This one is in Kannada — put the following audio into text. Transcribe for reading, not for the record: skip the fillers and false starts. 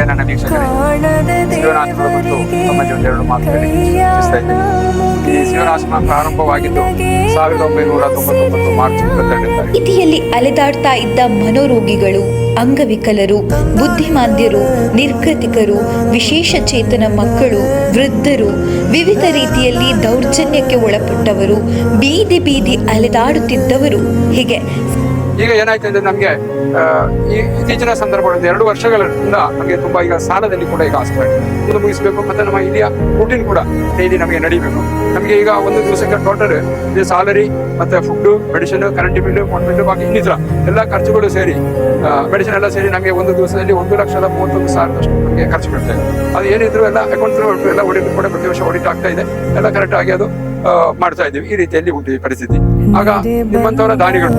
ನನ್ನ ವೀಕ್ಷಕರಿಗೆ ಶಿವನಾಶ್ರಮ ಮತ್ತು ತಮ್ಮಲ್ಲಿ ಒಂದೆರಡು ಮಾತುಗಳಿಗೆ ಸೂಚಿಸ್ತಾ ಇದ್ದೇನೆ. ಈ ಶಿವನಾಶ್ರಮ ಪ್ರಾರಂಭವಾಗಿದ್ದು 1999 ಮಾರ್ಚ್ 22 ಬೀದಿಯಲ್ಲಿ ಅಲೆದಾಡ್ತಾ ಇದ್ದ ಮನೋರೋಗಿಗಳು, ಅಂಗವಿಕಲರು, ಬುದ್ಧಿಮಾಂದ್ಯರು, ನಿರ್ಗತಿಕರು, ವಿಶೇಷ ಚೇತನ ಮಕ್ಕಳು, ವೃದ್ಧರು, ವಿವಿಧ ರೀತಿಯಲ್ಲಿ ದೌರ್ಜನ್ಯಕ್ಕೆ ಒಳಪಟ್ಟವರು, ಬೀದಿ ಬೀದಿ ಅಲೆದಾಡುತ್ತಿದ್ದವರು, ಹೀಗೆ ಈಗ ಏನಾಯ್ತು ಅಂದ್ರೆ ನಮ್ಗೆ ಈ ಇತ್ತೀಚಿನ ಸಂದರ್ಭಗಳಲ್ಲಿ 2 ವರ್ಷಗಳಿಂದ ನಮಗೆ ತುಂಬಾ ಈಗ ಸಾಲದಲ್ಲಿ ಕೂಡ ಈಗ ಆಸ್ಪತ್ರೆ ಇದು ಮುಗಿಸ್ಬೇಕು. ಮತ್ತೆ ನಮ್ಮ ಇಲ್ಲಿಯ ರೂಟೀನ್ ಕೂಡ ಡೈಲಿ ನಮಗೆ ನಡೀಬೇಕು. ನಮಗೆ ಈಗ ಒಂದು ದಿವಸಕ್ಕೆ ಟೋಟಲ್ ಸ್ಯಾಲರಿ ಮತ್ತೆ food, medicine, current bill, phone bill, ಬಾಕಿ ಇನ್ನಿತರ ಎಲ್ಲ ಖರ್ಚುಗಳು ಸೇರಿ ಮೆಡಿಸಿನ್ ಎಲ್ಲ ಸೇರಿ ನಮಗೆ ಒಂದು ದಿವಸದಲ್ಲಿ 1,31,000 ನಮಗೆ ಖರ್ಚು ಬೀಳ್ತಾ ಇದೆ. ಅದು ಏನಿದ್ರು ಎಲ್ಲ ಅಕೌಂಟ್ ಎಲ್ಲ ಆಡಿಟ್ ಕೂಡ ಪ್ರತಿ ವರ್ಷ ಆಡಿಟ್ ಆಗ್ತಾ ಇದೆ. ಎಲ್ಲ ಕರೆಕ್ಟ್ ಆಗಿ ಅದು ಮಾಡ್ತಾ ಇದ್ದೀವಿ. ಈ ರೀತಿಯಲ್ಲಿ ಉಂಟು ಈ ಪರಿಸ್ಥಿತಿ. ಆಗ ನಿಮ್ಮಂತವರ ದಾನಿಗಳು